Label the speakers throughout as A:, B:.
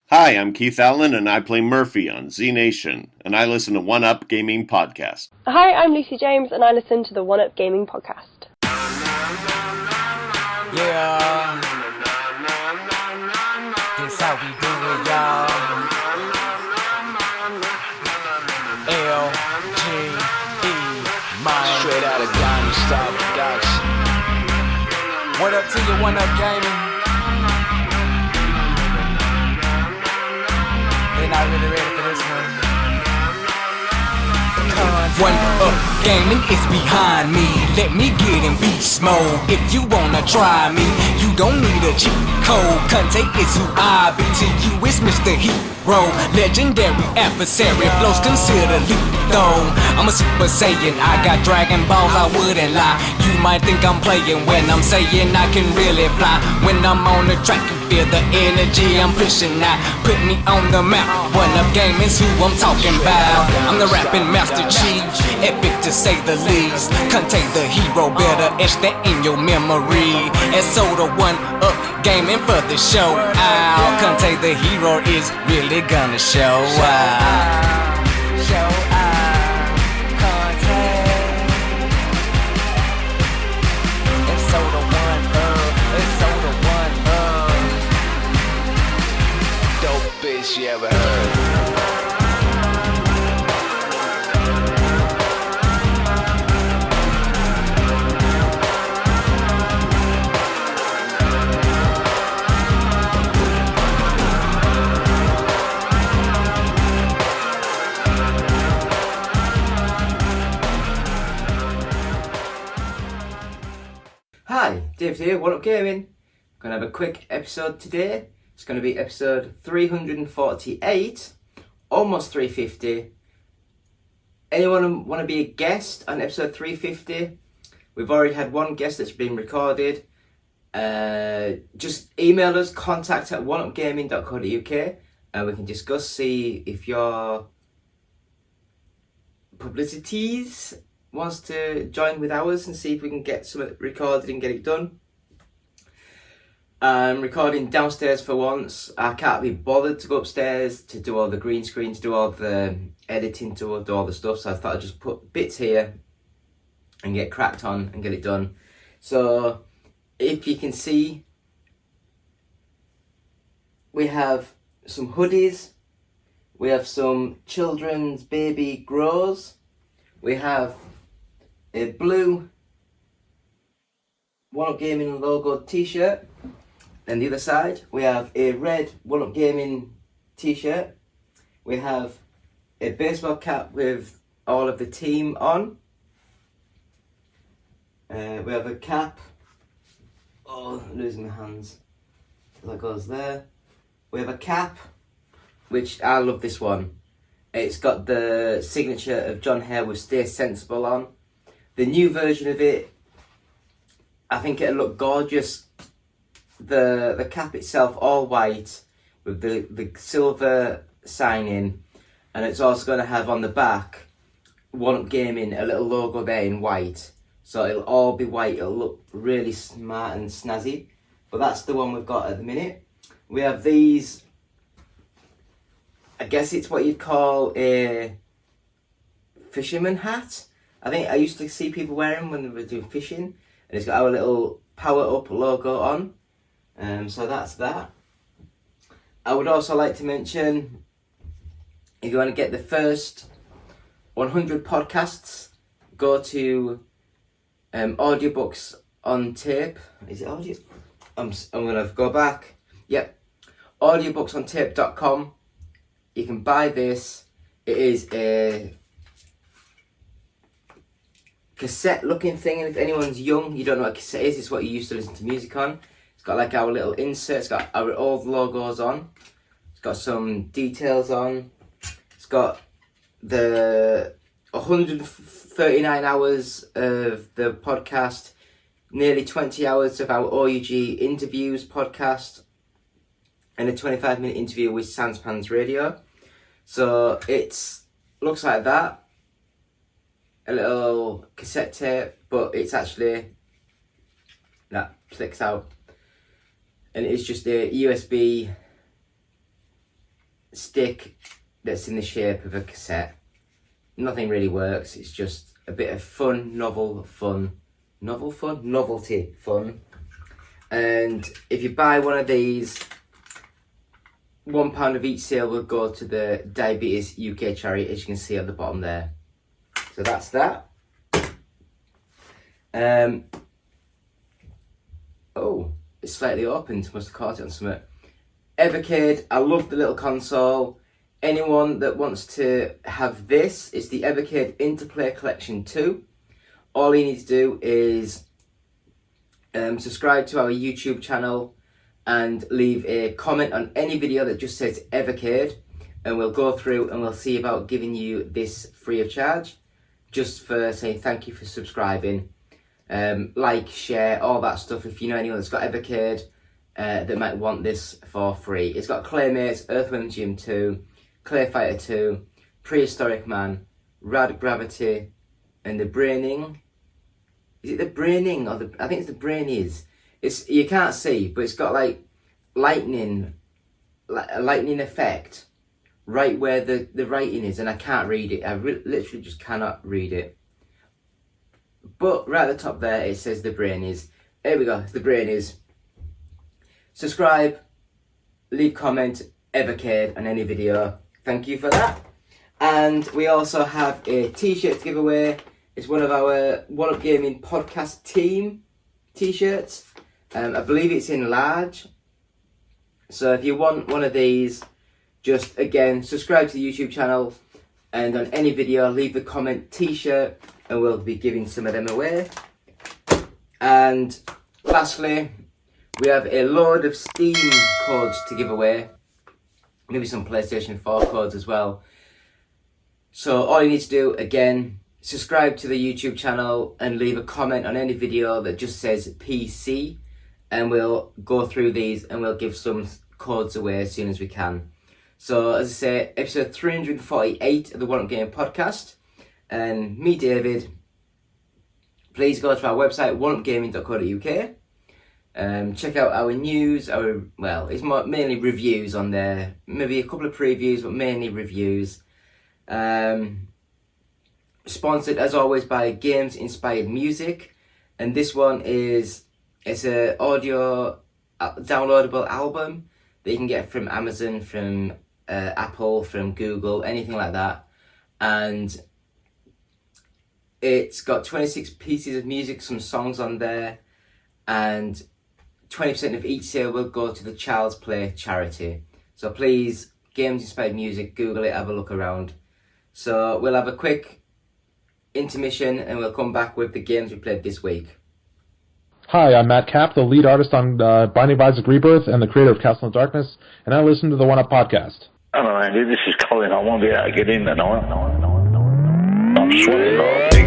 A: Hi, I'm Keith Allen, and I play Murphy on Z Nation, and I listen to One Up Gaming Podcast.
B: Hi, I'm Lucy James, and I listen to the One Up Gaming Podcast.
C: Yeah, this how we do it, y'all. L-G-E, man.
D: Straight out of Diamond Star Production.
C: What up to you, One Up Gaming? They're not really ready for this one. One Up Gaming is behind me. Let me get in beast mode. If you wanna try me, you don't need a cheat code. Conte is who I be. To you it's Mr. Hero, legendary adversary. Flows considered lethal. I'm a Super Saiyan. I got Dragon Balls, I wouldn't lie. You might think I'm playing when I'm saying I can really fly. When I'm on the track, you feel the energy I'm pushing out. Put me on the map. One Up Gaming's who I'm talking about. I'm the rapping Master Chief, epic to say the least. Contain the hero, better etch that in your memory. And so the One Up Gaming for the show out. Contain the hero is really gonna show out. Show out. Contain. And so the One Up. And so the One Up.
D: Dope bitch you ever heard.
E: Hi, Dave here, One Up Gaming. Gonna have a quick episode today. It's gonna be episode 348, almost 350. Anyone want to be a guest on episode 350? We've already had one guest that's been recorded. Just email us, contact@oneupgaming.co.uk, and we can discuss, see if your publicities wants to join with ours and see if we can get something recorded and get it done. I'm recording downstairs for once. I can't be bothered to go upstairs to do all the green screen, to do all the editing, to do all the stuff, so I thought I'd just put bits here and get cracked on and get it done. So if you can see, we have some hoodies, we have some children's baby grows, we have a blue One Up Gaming logo t-shirt, and the other side we have a red One Up Gaming t-shirt. We have a baseball cap with all of the team on. We have a cap. Oh, I'm losing my hands. That goes there. We have a cap, which I love this one. It's got the signature of John Hare with Stay Sensible on. The new version of it, I think it'll look gorgeous. The cap itself all white with the silver signing, and it's also going to have on the back One Up Gaming, a little logo there in white. So it'll all be white, it'll look really smart and snazzy. But that's the one we've got at the minute. We have these, I guess it's what you'd call a fisherman hat. I think I used to see people wearing them when they were doing fishing, and it's got our little Power Up logo on. So that's that. I would also like to mention, if you want to get the first 100 podcasts, go to audiobooks on tape. Is it audio? I'm going to go back. Yep. audiobooksontape.com. You can buy this. It is a cassette looking thing, and if anyone's young, you don't know what a cassette is, it's what you used to listen to music on. It's got like our little insert, it's got our old logos on, it's got some details on, it's got the 139 hours of the podcast, nearly 20 hours of our OUG interviews podcast, and a 25-minute interview with Sanspans Radio. So it's looks like that. A little cassette tape, but it's actually that flicks out, and it's just a USB stick that's in the shape of a cassette. Nothing really works. It's just a bit of novelty fun. And if you buy one of these, £1 of each sale will go to the Diabetes UK charity, as you can see at the bottom there. So that's that. Oh, it's slightly opened. Must have caught it on something. Evercade. I love the little console. Anyone that wants to have this, it's the Evercade Interplay Collection 2. All you need to do is subscribe to our YouTube channel and leave a comment on any video that just says Evercade, and we'll go through and we'll see about giving you this free of charge, just for saying thank you for subscribing. Like, share, all that stuff. If you know anyone that's got Evercade that might want this for free. It's got Claymates, Earthworm Jim 2, Clay Fighter 2, Prehistoric Man, Rad Gravity, and the Braining. Is it the Braining or I think it's the Brainies. It's, you can't see, but it's got like a lightning effect right where the writing is, and I can't read it. I literally just cannot read it. But right at the top there, it says the Brainies. Here we go, it's the Brainies. Subscribe, leave comment, Evercade on any video. Thank you for that. And we also have a t-shirt to give away. It's one of our One Up Gaming podcast team t-shirts. I believe it's in large. So if you want one of these, just again, subscribe to the YouTube channel, and on any video, leave the comment t-shirt, and we'll be giving some of them away. And lastly, we have a load of Steam codes to give away. Maybe some PlayStation 4 codes as well. So all you need to do, again, subscribe to the YouTube channel and leave a comment on any video that just says PC, and we'll go through these and we'll give some codes away as soon as we can. So as I say, episode 348 of the One Up Gaming podcast, and me, David. Please go to our website, oneupgaming.co.uk. Check out our news, it's mainly reviews on there, maybe a couple of previews, but mainly reviews. Sponsored as always by Games Inspired Music, and this one it's a audio downloadable album that you can get from Amazon, from Apple, from Google, anything like that, and it's got 26 pieces of music, some songs on there, and 20% of each sale will go to the Child's Play charity. So please, Games Inspired Music, Google it, have a look around. So we'll have a quick intermission and we'll come back with the games we played this week.
F: Hi, I'm Matt Kapp, the lead artist on Binding of Isaac Rebirth and the creator of Castle in Darkness, and I listen to the One Up podcast.
G: Hello, Andy. This is Colin. I won't be able to get in tonight. I'm sweating all big.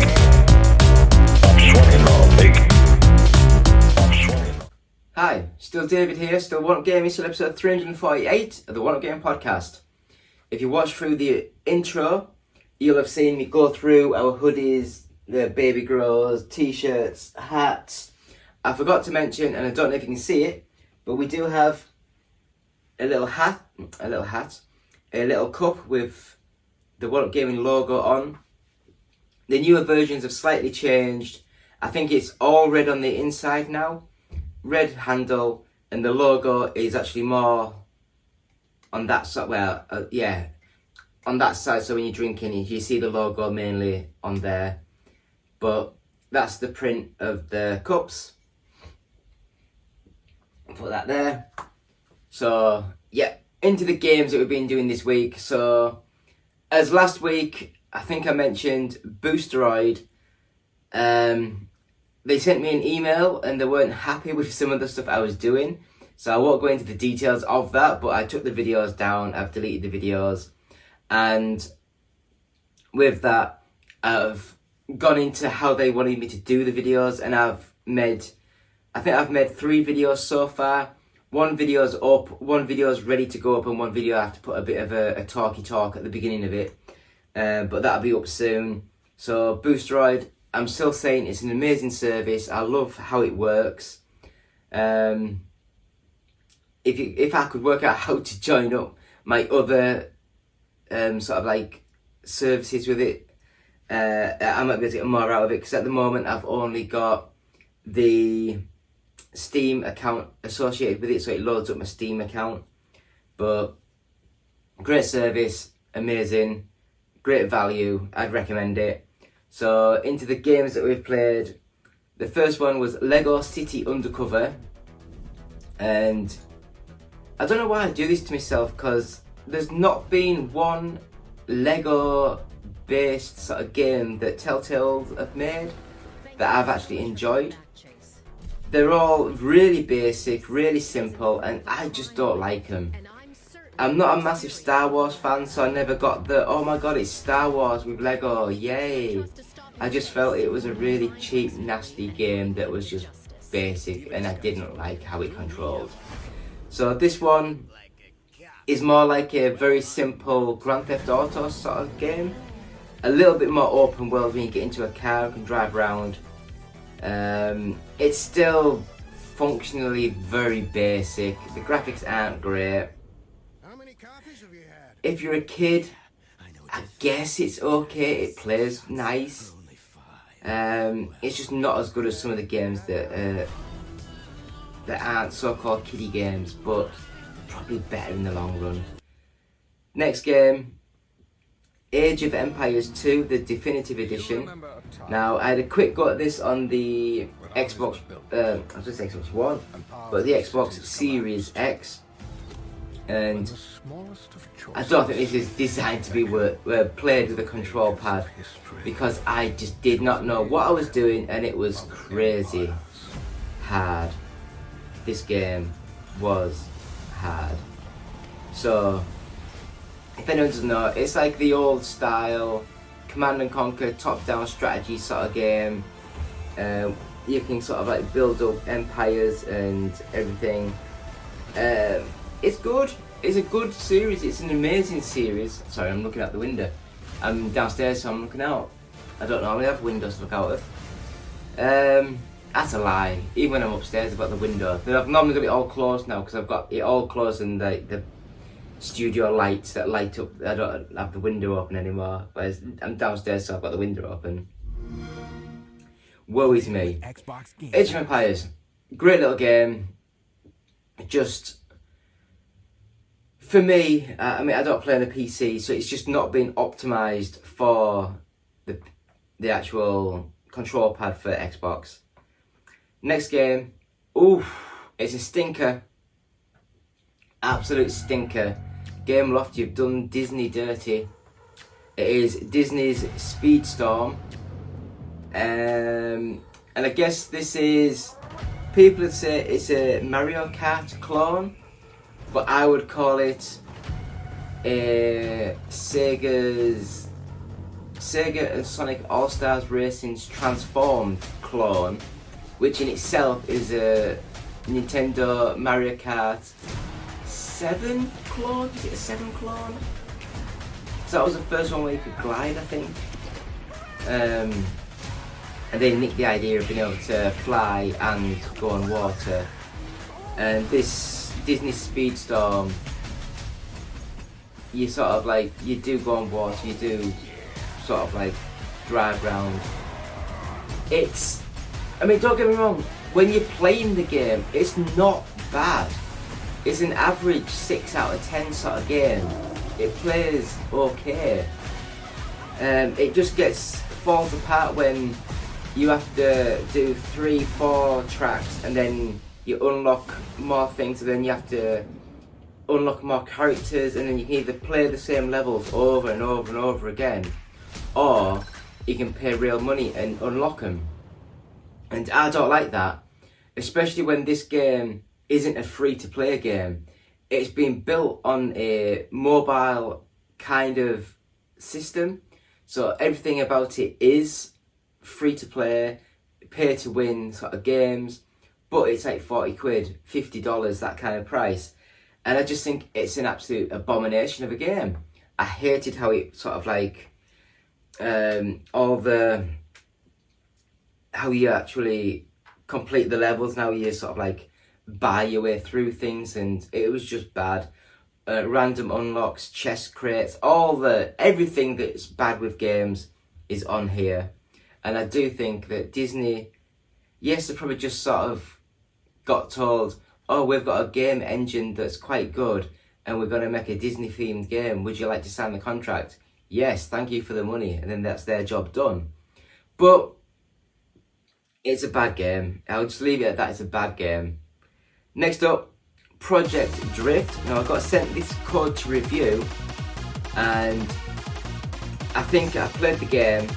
E: Hi, still David here, still One Up Gaming, still episode 348 of the One Up Gaming podcast. If you watch through the intro, you'll have seen me go through our hoodies, the baby grows, t-shirts, hats. I forgot to mention, and I don't know if you can see it, but we do have a little cup with the One Up Gaming logo on. The newer versions have slightly changed. I think it's all red on the inside now. Red handle, and the logo is actually more on that side, on that side, so when you're drinking you see the logo mainly on there, but that's the print of the cups. Put that there. So yeah, into the games that we've been doing this week. So as last week I think I mentioned Boosteroid, they sent me an email and they weren't happy with some of the stuff I was doing. So I won't go into the details of that, but I took the videos down, I've deleted the videos. And with that, I've gone into how they wanted me to do the videos, and I think I've made 3 videos so far. One video's up, one video's ready to go up, and one video I have to put a bit of a talky talk at the beginning of it. But that'll be up soon. So Boosteroid, I'm still saying it's an amazing service. I love how it works. If I could work out how to join up, my other sort of like services with it, I might be able to get more out of it, because at the moment I've only got the Steam account associated with it, so it loads up my Steam account. But great service, amazing, great value, I'd recommend it. So into the games that we've played, the first one was Lego City Undercover, and I don't know why I do this to myself, because there's not been one Lego based sort of game that Telltale have made that I've actually enjoyed. They're all really basic, really simple, and I just don't like them. I'm not a massive Star Wars fan, so I never got the, oh my god, it's Star Wars with Lego, yay. I just felt it was a really cheap, nasty game that was just basic, and I didn't like how it controlled. So this one is more like a very simple Grand Theft Auto sort of game. A little bit more open world when you get into a car and can drive around. It's still functionally very basic. The graphics aren't great. If you're a kid, I guess it's okay. It plays nice. It's just not as good as some of the games that aren't so-called kiddie games, but probably better in the long run. Next game, Age of Empires 2, the Definitive Edition. Now, I had a quick go at this on the Xbox, I was going to say Xbox One, but the Xbox Series X, and I don't think this is designed to be played with a control pad, because I just did not know what I was doing, and it was crazy hard. This game was hard. So, if anyone doesn't know, it's like the old style Command and Conquer top-down strategy sort of game. You can sort of like build up empires and everything. It's good. It's a good series. It's an amazing series. Sorry, I'm looking out the window. I'm downstairs, so I'm looking out. I don't normally have windows to look out of. That's a lie. Even when I'm upstairs, I've got the window. I've normally got it all closed now, because I've got it all closed, and the studio lights that light up, I don't have the window open anymore. Whereas I'm downstairs, so I've got the window open. Woe is me. Age of Empires, great little game. Just, for me, I mean, I don't play on a PC, so it's just not been optimised for the actual control pad for Xbox. Next game, it's a stinker. Absolute stinker. Gameloft, you've done Disney dirty. It is Disney's Speedstorm. And I guess this is, people would say it's a Mario Kart clone, but I would call it a Sega and Sonic All-Stars Racing's transformed clone, which in itself is a Nintendo Mario Kart 7 clone? Is it a 7 clone? So that was the first one where you could glide, I think. And they nicked the idea of being able to fly and go on water. And this Disney Speedstorm, you sort of like, you do go on water, you do sort of like drive around. It's, I mean, don't get me wrong, when you're playing the game, it's not bad. It's an average 6 out of 10 sort of game. It plays okay. It just falls apart when you have to do 3-4 tracks, and then you unlock more things, and then you have to unlock more characters, and then you can either play the same levels over and over and over again, or you can pay real money and unlock them. And I don't like that, especially when this game isn't a free-to-play game. It's been built on a mobile kind of system, so everything about it is free-to-play, pay-to-win sort of games, but it's like 40 quid, $50, that kind of price. And I just think it's an absolute abomination of a game. I hated how it sort of like, how you actually complete the levels, now you sort of like buy your way through things, and it was just bad. random unlocks, chest crates, everything that's bad with games is on here. And I do think that Disney, yes, they probably just sort of got told, oh, we've got a game engine that's quite good and we're going to make a Disney themed game. Would you like to sign the contract? Yes, thank you for the money. And then that's their job done. But it's a bad game. I'll just leave it at that. It's a bad game. Next up, Project Drift. Now I got sent this code to review and I think I played the game.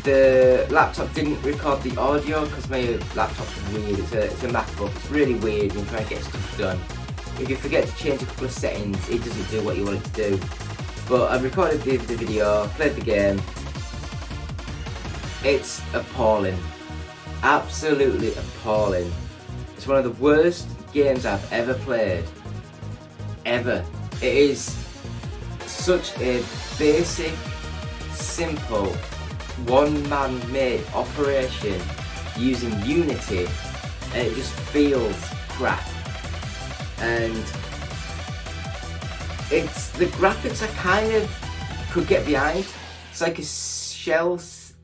E: The laptop didn't record the audio because my laptop's weird. It's a MacBook. It's really weird when you try to get stuff done. If you forget to change a couple of settings, it doesn't do what you want it to do. But I recorded the video, played the game. It's appalling. Absolutely appalling. It's one of the worst games I've ever played. Ever. It is such a basic, simple, one-man made operation using Unity, and it just feels crap. And the graphics I kind of could get behind. It's like a cell shaded,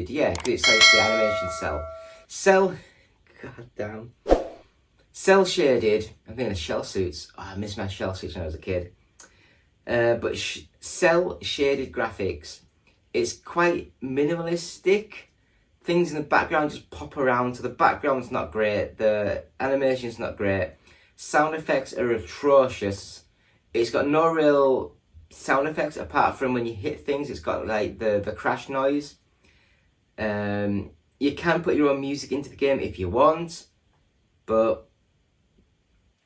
E: yeah, 'cause it's like the animation cell shaded. I'm thinking of shell suits. Oh, I miss my shell suits when I was a kid. But cell shaded graphics. It's quite minimalistic. Things in the background just pop around, so the background's not great, the animation's not great, sound effects are atrocious. It's got no real sound effects apart from when you hit things. It's got like the crash noise. You can put your own music into the game if you want, but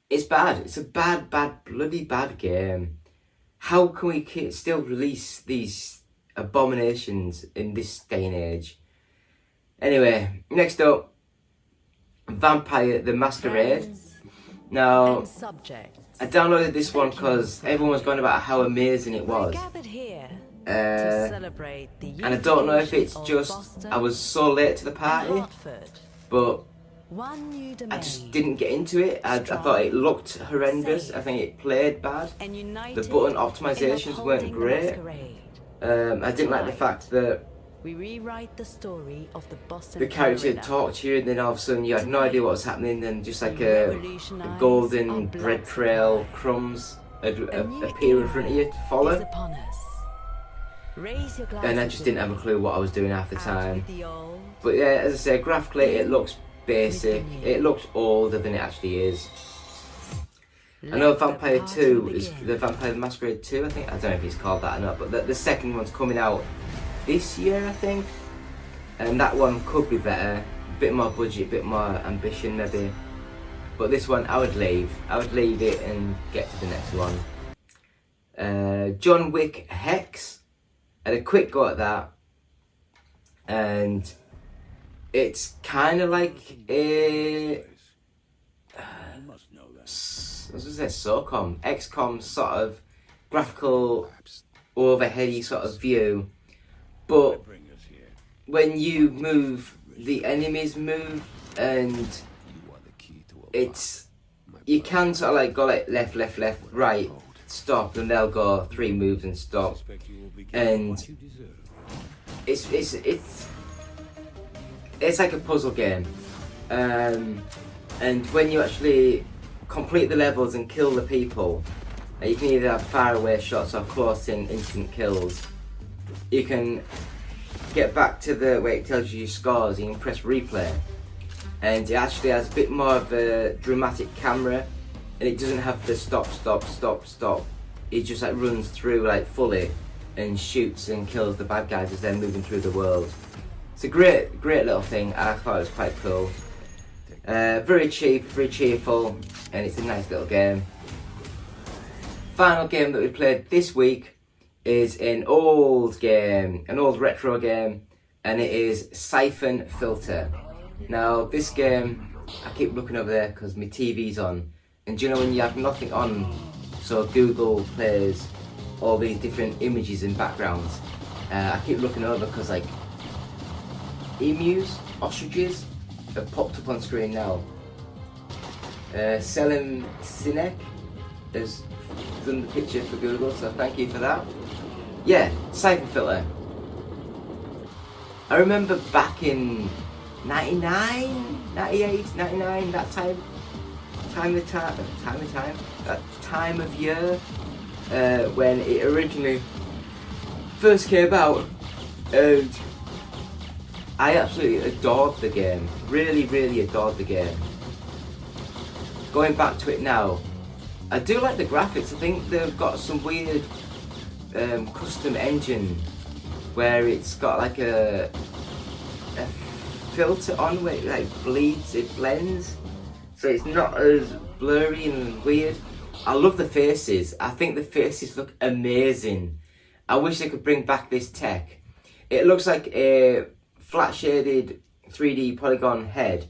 E: it's bad. It's a bad, bloody bad game. How can we still release these abominations in this day and age? Anyway, next up, Vampire the Masquerade. Now, I downloaded this one because everyone was going about how amazing it was. And I don't know if it's just I was so late to the party, but I just didn't get into it. I thought it looked horrendous. I think it played bad. The button optimizations weren't great. I didn't like the fact that the character talked to you and then all of a sudden you had no idea what was happening, and just like a golden bread trail, crumbs appear in front of you to follow. And I just didn't have a clue what I was doing half the time. But yeah, as I say, graphically it looks basic. It looks older than it actually is. I know Vampire 2 is the Vampire the Masquerade 2, I think. I don't know if it's called that or not, but the second one's coming out this year, I think. And that one could be better. A bit more budget, a bit more ambition maybe. But this one I would leave. I would leave it and get to the next one. John Wick Hex. I had a quick go at that. And it's kind of like a I was going to say SOCOM, XCOM sort of graphical, overheady sort of view, but when you move, the enemies move, and you can sort of like go like left, right, stop, and they'll go 3 moves and stop, and it's like a puzzle game, and when you actually complete the levels and kill the people, you can either have far away shots or close in instant kills. You can get back to where it tells you your scores. You can press replay, and it actually has a bit more of a dramatic camera, and it doesn't have the stop. It just like runs through like fully and shoots and kills the bad guys as they're moving through the world. It's a great little thing. I thought it was quite cool. Very cheap, very cheerful, and it's a nice little game. Final game that we played this week is an old retro game, and it is Siphon Filter. Now this game, I keep looking over there because my TV's on, and do you know when you have nothing on, so Google plays all these different images and backgrounds, I keep looking over because like emus, ostriches have popped up on screen now, Selim Sinek has done the picture for Google, so thank you for that. Yeah, Siphon Filter. I remember back in 99, 98, 99, that time of year, when it originally first came out, and I absolutely adored the game. Really, really adored the game. Going back to it now, I do like the graphics. I think they've got some weird custom engine where it's got like a filter on where it like blends, so it's not as blurry and weird. I love the faces. I think the faces look amazing. I wish they could bring back this tech. It looks like a flat shaded 3D polygon head,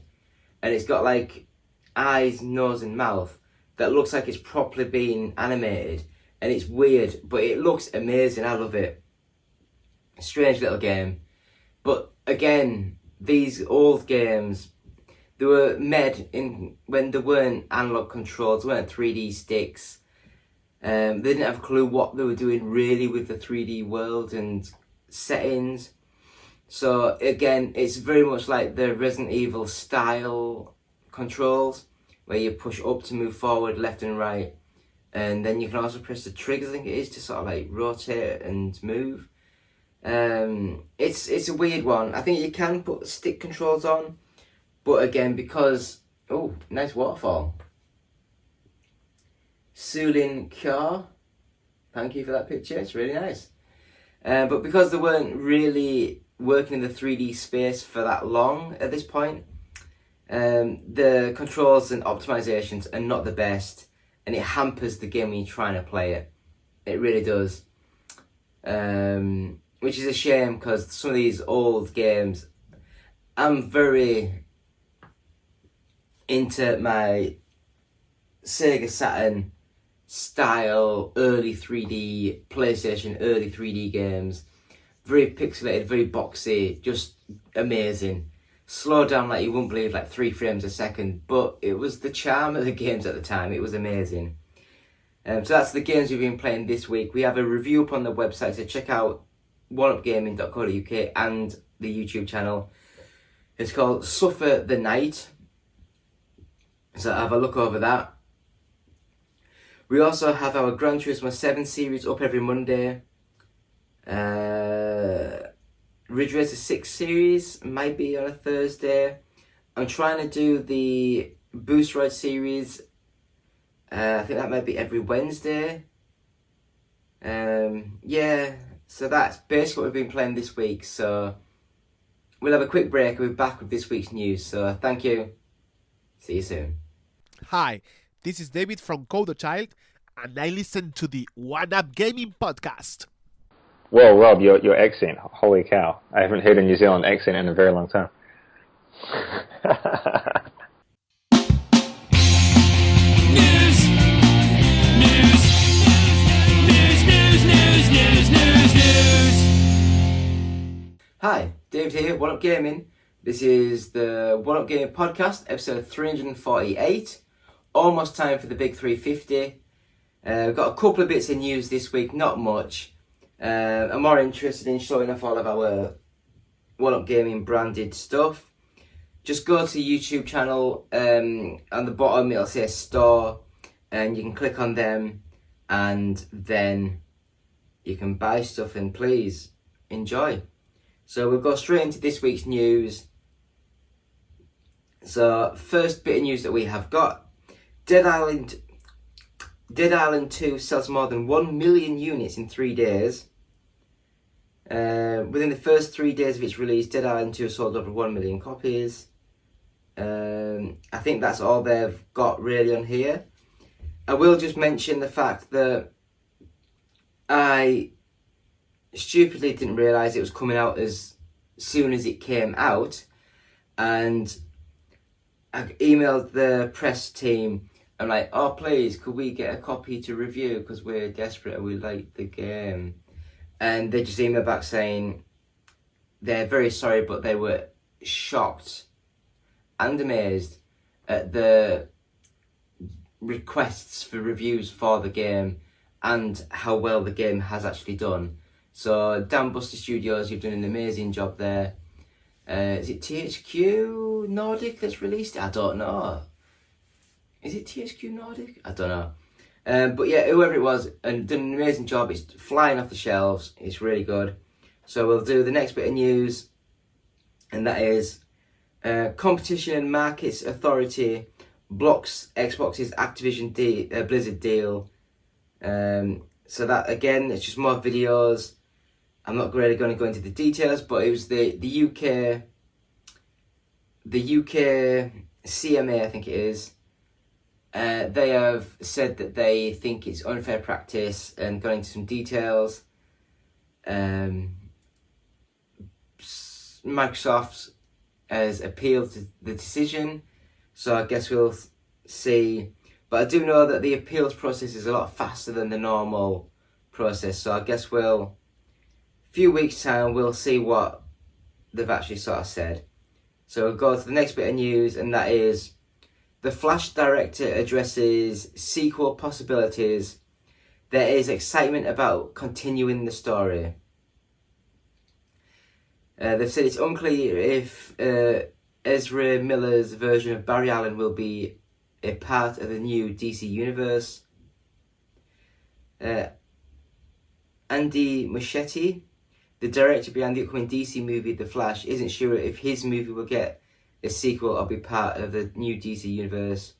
E: and it's got like eyes, nose and mouth that looks like it's properly being animated, and it's weird, but it looks amazing. I love it. Strange little game. But again, these old games, they were made in when there weren't analog controls, there weren't 3D sticks. They didn't have a clue what they were doing really with the 3D world and settings. So again, it's very much like the Resident Evil style controls, where you push up to move forward, left and right, and then you can also press the triggers, I think it is, to sort of like rotate and move. It's a weird one. I think you can put stick controls on, but again, because nice waterfall. Sulin Kjar, thank you for that picture. It's really nice. But because they weren't really working in the 3D space for that long at this point, the controls and optimizations are not the best, and it hampers the game when you're trying to play it. It really does. Which is a shame, because some of these old games, I'm very into my Sega Saturn style early 3D, PlayStation early 3D games. Very pixelated, very boxy, just amazing. Slow down like you wouldn't believe, like 3 frames a second, but it was the charm of the games at the time. It was amazing. So that's the games we've been playing this week. We have a review up on the website, so check out oneupgaming.co.uk and the YouTube channel. It's called Suffer the Night, so have a look over that. We also have our Gran Turismo 7 series up every Monday. Ridge Racer 6 series might be on a Thursday. I'm trying to do the Boost Ride series. I think that might be every Wednesday. Yeah, so that's basically what we've been playing this week. So we'll have a quick break. We'll be back with this week's news. So thank you. See you soon.
H: Hi, this is David from Coder Child, and I listen to the One Up Gaming podcast.
I: Whoa, Rob, your accent. Holy cow. I haven't heard a New Zealand accent in a very long time.
E: Hi, David here, One Up Gaming. This is the One Up Gaming podcast, episode 348. Almost time for the big 350. We've got a couple of bits of news this week, not much. I'm more interested in showing off all of our One Up Gaming branded stuff. Just go to the YouTube channel, on the bottom it'll say store, and you can click on them, and then you can buy stuff, and please enjoy. So we'll go straight into this week's news. So first bit of news that we have got, Dead Island 2 sells more than 1 million units in 3 days. Within the first 3 days of its release, Dead Island 2 sold over 1 million copies. I think that's all they've got really on here. I will just mention the fact that I stupidly didn't realise it was coming out as soon as it came out, and I emailed the press team. I'm like, oh please, could we get a copy to review, because we're desperate and we like the game. And they just emailed back saying they're very sorry, but they were shocked and amazed at the requests for reviews for the game and how well the game has actually done. So Dan Buster Studios, you've done an amazing job there. Is it THQ Nordic that's released it? I don't know. Is it THQ Nordic? I don't know. But yeah, whoever it was, and done an amazing job. It's flying off the shelves. It's really good. So we'll do the next bit of news, and that is Competition and Markets Authority blocks Xbox's Activision Blizzard deal. So that, again, it's just more videos. I'm not really going to go into the details, but it was the UK CMA, I think it is. They have said that they think it's unfair practice and gone into some details. Microsoft has appealed to the decision, so I guess we'll see. But I do know that the appeals process is a lot faster than the normal process, so I guess few weeks' time, we'll see what they've actually sort of said. So we'll go to the next bit of news, and that is the Flash director addresses sequel possibilities. There is excitement about continuing the story. They've said it's unclear if Ezra Miller's version of Barry Allen will be a part of the new DC universe. Andy Muschietti, the director behind the upcoming DC movie The Flash, isn't sure if his movie will get a sequel or be part of the new DC universe,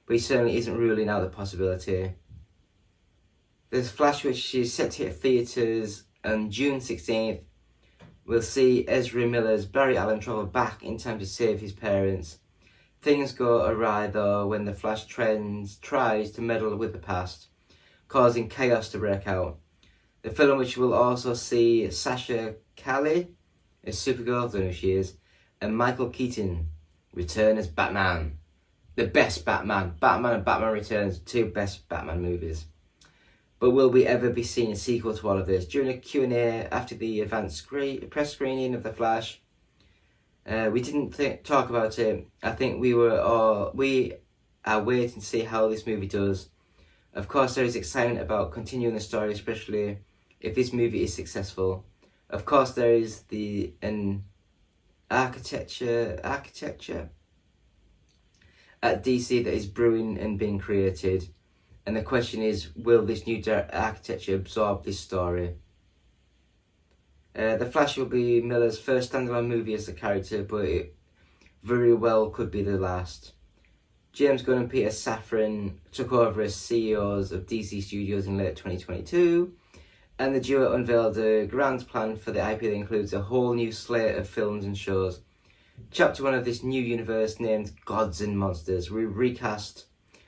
E: but he certainly isn't ruling out the possibility. The Flash, which is set to hit theatres on June 16th, will see Ezra Miller's Barry Allen travel back in time to save his parents. Things go awry though when the Flash tries to meddle with the past, causing chaos to break out. The film, which will also see Sasha Calle as Supergirl, don't know who she is, and Michael Keaton return as Batman. The best Batman. Batman and Batman Returns, two best Batman movies. But will we ever be seeing a sequel to all of this? During a Q&A after the advanced press screening of The Flash, we didn't talk about it. I think we are waiting to see how this movie does. Of course, there is excitement about continuing the story, especially if this movie is successful. Of course, there is an architecture at DC that is brewing and being created. And the question is, will this new architecture absorb this story? The Flash will be Miller's first standalone movie as a character, but it very well could be the last. James Gunn and Peter Safran took over as CEOs of DC Studios in late 2022, and the duo unveiled a grand plan for the IP that includes a whole new slate of films and shows. Chapter 1 of this new universe, named Gods and Monsters, we recast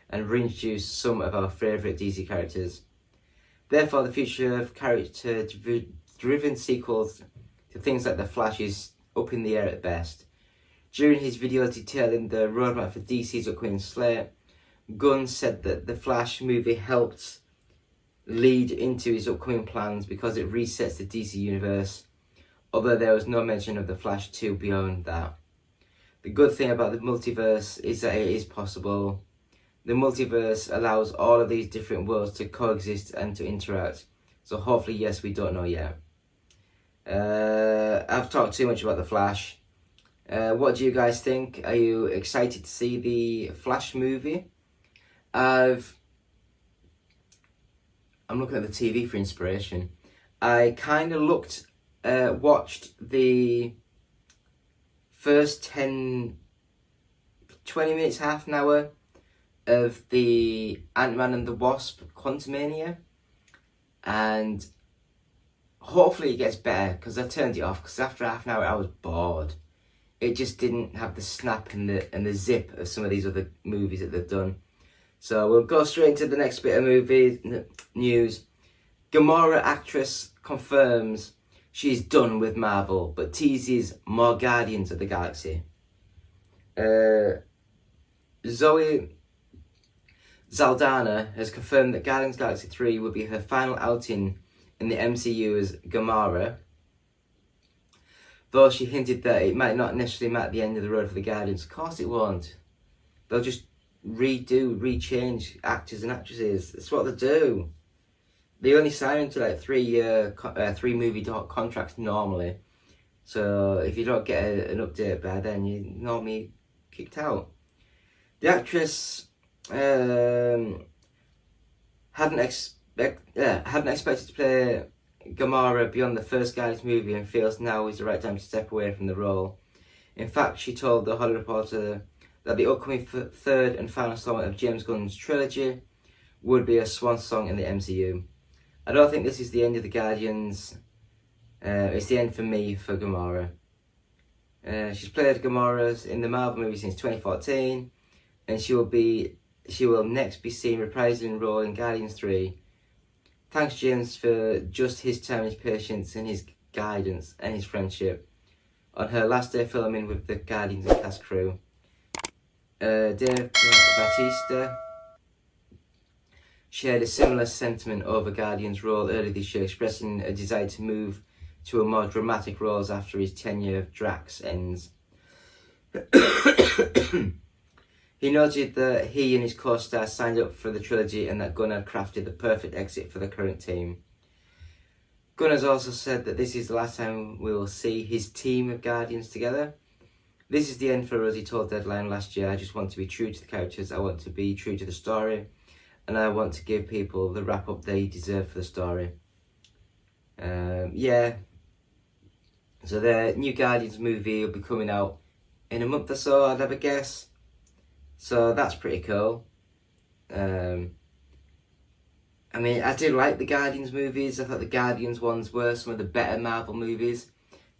E: and reintroduce some of our favourite DC characters. Therefore, the future of character-driven sequels to things like The Flash is up in the air at best. During his video detailing the roadmap for DC's upcoming slate, Gunn said that The Flash movie helped lead into his upcoming plans because it resets the DC universe, although there was no mention of The Flash 2 beyond that. The good thing about the multiverse is that it is possible. The multiverse allows all of these different worlds to coexist and to interact. So hopefully, yes, we don't know yet. I've talked too much about The Flash. What do you guys think? Are you excited to see the Flash movie? I'm looking at the TV for inspiration. I kind of watched the first 20 minutes, half an hour of the Ant-Man and the Wasp Quantumania, and hopefully it gets better, because I turned it off because after half an hour I was bored. It just didn't have the snap and the zip of some of these other movies that they've done. So we'll go straight into the next bit of movie news. Gamora actress confirms she's done with Marvel, but teases more Guardians of the Galaxy. Zoe Saldana has confirmed that Guardians of the Galaxy 3 will be her final outing in the MCU as Gamora, though she hinted that it might not necessarily mark the end of the road for the Guardians. Of course it won't. They'll just rechange actors and actresses. That's what they do. They only sign into like 3 movie contracts normally. So if you don't get an update by then, you're normally kicked out. The actress hadn't expected to play Gamora beyond the first Guardians movie and feels now is the right time to step away from the role. In fact, she told The Hollywood Reporter that the upcoming third and final installment of James Gunn's trilogy would be a swan song in the MCU. I don't think this is the end of the Guardians. It's the end for me for Gamora. She's played Gamora in the Marvel movie since 2014, and she will next be seen reprising her role in Guardians 3. Thanks James for just his time, his patience, and his guidance and his friendship on her last day filming with the Guardians and cast crew. Dave Bautista shared a similar sentiment over Guardian's role earlier this year, expressing a desire to move to a more dramatic roles after his tenure of Drax ends. He noted that he and his co-star signed up for the trilogy and that Gunn had crafted the perfect exit for the current team. Gunn has also said that this is the last time we will see his team of Guardians together. This is the end for us, he told Deadline last year. I just want to be true to the characters, I want to be true to the story, and I want to give people the wrap-up they deserve for the story. Yeah. So the new Guardians movie will be coming out in a month or so, I'd have a guess. So that's pretty cool. I mean, I do like the Guardians movies. I thought the Guardians ones were some of the better Marvel movies.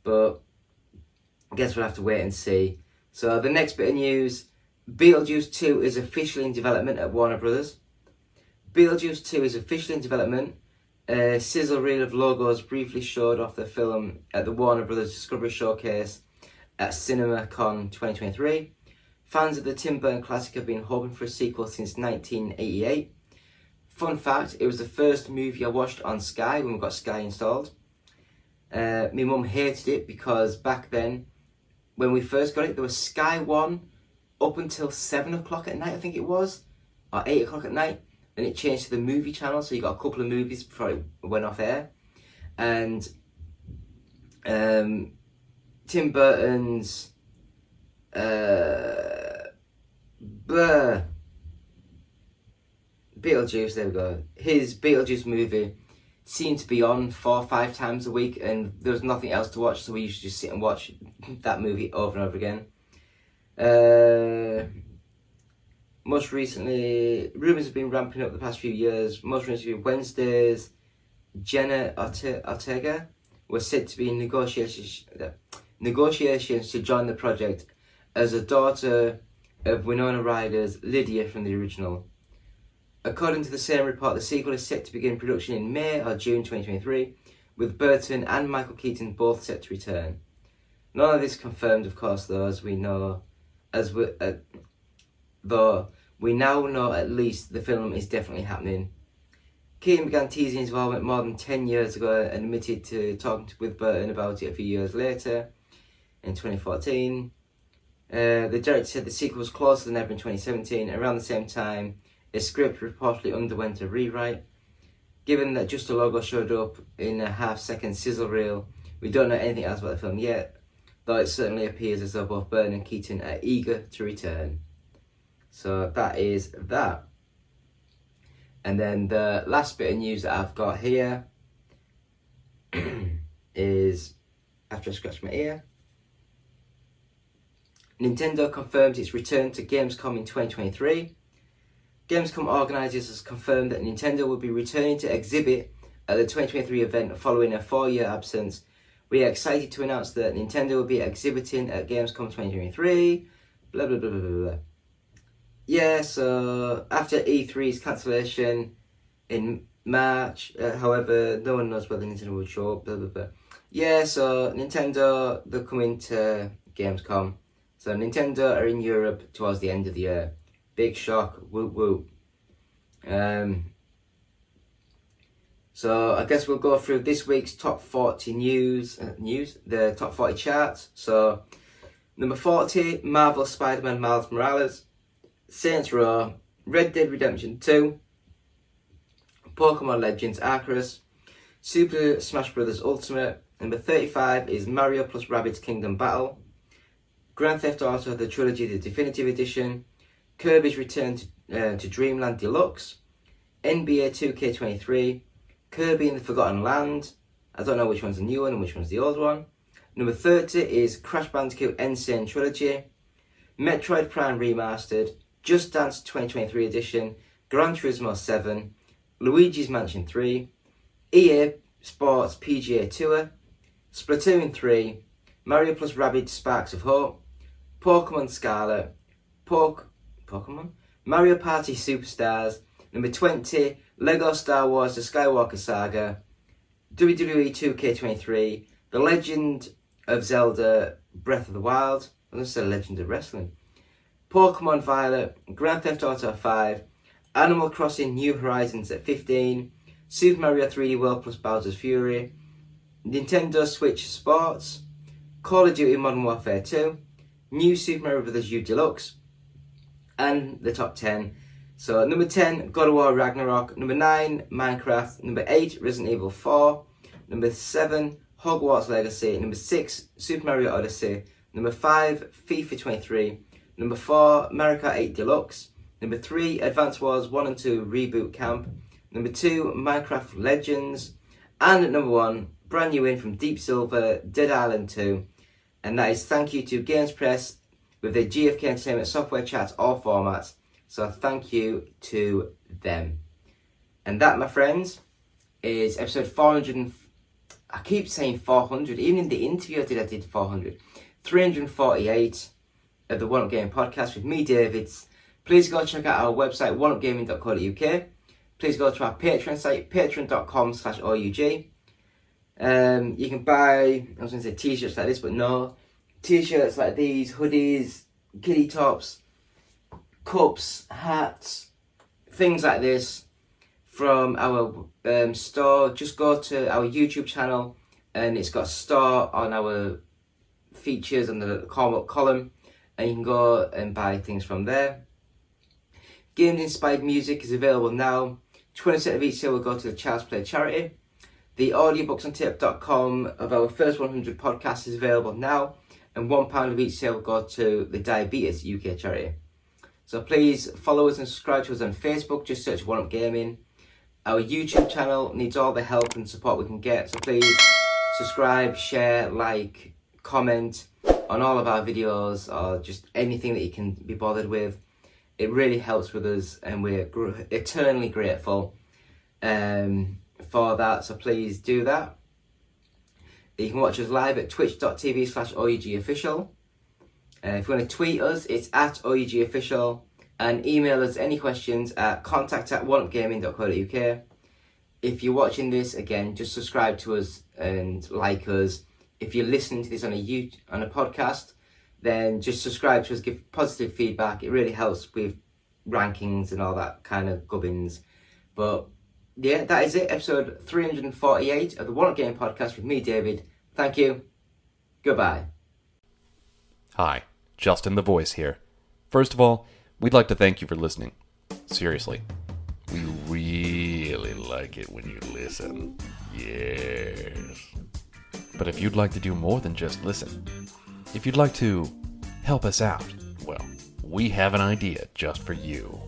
E: But I guess we'll have to wait and see. So the next bit of news, Beetlejuice 2 is officially in development at Warner Brothers. Beetlejuice 2 is officially in development. A sizzle reel of logos briefly showed off the film at the Warner Brothers Discovery Showcase at CinemaCon 2023. Fans of the Tim Burton classic have been hoping for a sequel since 1988. Fun fact, it was the first movie I watched on Sky when we got Sky installed. My mum hated it because back then, when we first got it, there was Sky 1 up until 7 o'clock at night, I think it was, or 8 o'clock at night. Then it changed to the movie channel, so you got a couple of movies before it went off air. And Tim Burton's Beetlejuice, there we go. His Beetlejuice movie seemed to be on 4 or 5 times a week, and there was nothing else to watch, so we used to just sit and watch that movie over and over again. Most recently, rumours have been ramping up the past few years. Most recently, Wednesday's Jenna Ortega was said to be in negotiations to join the project as a daughter of Winona Ryder's Lydia from the original. According to the same report, the sequel is set to begin production in May or June 2023, with Burton and Michael Keaton both set to return. None of this confirmed, of course, though, though we now know at least the film is definitely happening. Keaton began teasing his involvement more than 10 years ago and admitted to talking with Burton about it a few years later, in 2014. The director said the sequel was closer than ever in 2017. Around the same time, a script reportedly underwent a rewrite. Given that just a logo showed up in a half-second sizzle reel, we don't know anything else about the film yet, though it certainly appears as though both Burton and Keaton are eager to return. So that is that. And then the last bit of news that I've got here is, after I scratch my ear, Nintendo confirmed its return to Gamescom in 2023. Gamescom organisers has confirmed that Nintendo will be returning to exhibit at the 2023 event following a 4-year absence. We are excited to announce that Nintendo will be exhibiting at Gamescom 2023. Blah blah blah blah blah. Yeah, so after E3's cancellation in March, however, no one knows whether Nintendo will show up. Blah blah blah. Yeah, so Nintendo, they're coming to Gamescom. So Nintendo are in Europe towards the end of the year. Big shock, whoop whoop. So I guess we'll go through this week's top 40 news, the top 40 charts. So number 40, Marvel Spider-Man Miles Morales. Saints Row, Red Dead Redemption 2, Pokemon Legends Arceus, Super Smash Bros. Ultimate. Number 35 is Mario plus Rabbids Kingdom Battle, Grand Theft Auto The Trilogy The Definitive Edition, Kirby's Return to Dreamland Deluxe, NBA 2K23, Kirby and the Forgotten Land. I don't know which one's the new one and which one's the old one. Number 30 is Crash Bandicoot N. Sane Trilogy, Metroid Prime Remastered, Just Dance 2023 Edition, Gran Turismo 7, Luigi's Mansion 3, EA Sports PGA Tour, Splatoon 3, Mario plus Rabbids Sparks of Hope, Pokemon Scarlet, Pokemon, Mario Party Superstars, number 20, Lego Star Wars The Skywalker Saga, WWE 2K23, The Legend of Zelda Breath of the Wild, I was going to say Legend of Wrestling, Pokemon Violet, Grand Theft Auto 5, Animal Crossing New Horizons at 15, Super Mario 3D World plus Bowser's Fury, Nintendo Switch Sports, Call of Duty Modern Warfare 2, New Super Mario Bros. U Deluxe, and the top 10. So number 10, God of War Ragnarok, number 9, Minecraft, number 8, Resident Evil 4, number 7, Hogwarts Legacy, number 6, Super Mario Odyssey, number 5, FIFA 23, number 4, Mario Kart 8 Deluxe, number 3, Advance Wars 1 and 2 Reboot Camp, number 2, Minecraft Legends, and at number 1, brand new in from Deep Silver, Dead Island 2, and that is thank you to Games Press with their GFK Entertainment software chats, all formats. So thank you to them. And that, my friends, is episode 400. I keep saying 400. Even in the interview I did 400. 348 of the One Up Gaming podcast with me, Davids. Please go check out our website, oneupgaming.co.uk. Please go to our Patreon site, patreon.com/OUG. You can buy, I was going to say t-shirts like this, but no. T-shirts like these, hoodies, kiddie tops, cups, hats, things like this from our store. Just go to our YouTube channel and it's got a store on our features on the column, and you can go and buy things from there. Games inspired music is available now. 20% of each sale will go to the Child's Play charity. The audiobooksontape.com of our first 100 podcasts is available now, and £1 of each sale will go to the Diabetes UK charity. So please follow us and subscribe to us on Facebook. Just search One Up Gaming. Our YouTube channel needs all the help and support we can get. So please subscribe, share, like, comment on all of our videos, or just anything that you can be bothered with. It really helps with us, and we're eternally grateful for that. So please do that. You can watch us live at twitch.tv/OUGofficial. If you want to tweet us, it's at OUGofficial, and email us any questions at contact@oneupgaming.co.uk. If you're watching this, again, just subscribe to us and like us. If you're listening to this on a podcast, then just subscribe to us, give positive feedback. It really helps with rankings and all that kind of gubbins. But yeah, that is it. Episode 348 of the One Up Gaming podcast with me, David. Thank you. Goodbye.
J: Hi, Justin the Voice here. First of all, we'd like to thank you for listening. Seriously. We really like it when you listen. Yes. But if you'd like to do more than just listen, if you'd like to help us out, well, we have an idea just for you.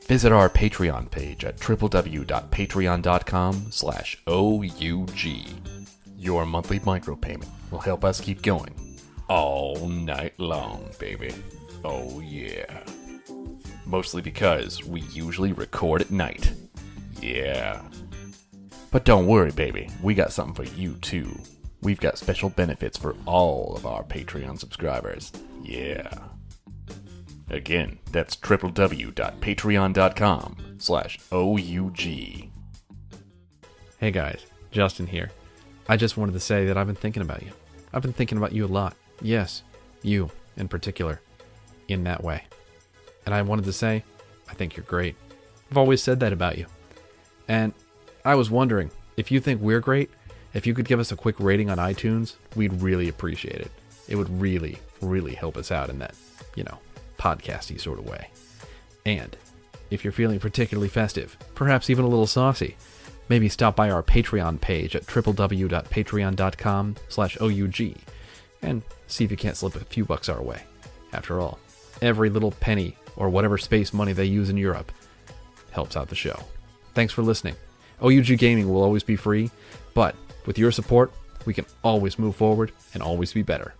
J: Visit our Patreon page at www.patreon.com/OUG. Your monthly micropayment will help us keep going all night long, baby. Oh yeah. Mostly because we usually record at night. Yeah. But don't worry, baby. We got something for you too. We've got special benefits for all of our Patreon subscribers. Yeah. Again, that's www.patreon.com/OUG.
K: Hey guys, Justin here. I just wanted to say that I've been thinking about you. I've been thinking about you a lot. Yes, you in particular. In that way. And I wanted to say, I think you're great. I've always said that about you. And I was wondering, if you think we're great, if you could give us a quick rating on iTunes, we'd really appreciate it. It would really, really help us out in that, podcasty sort of way. And if you're feeling particularly festive, perhaps even a little saucy, maybe stop by our Patreon page at www.patreon.com/OUG and see if you can't slip a few bucks our way. After all, every little penny or whatever space money they use in Europe helps out the show. Thanks for listening. OUG Gaming will always be free, but with your support, we can always move forward and always be better.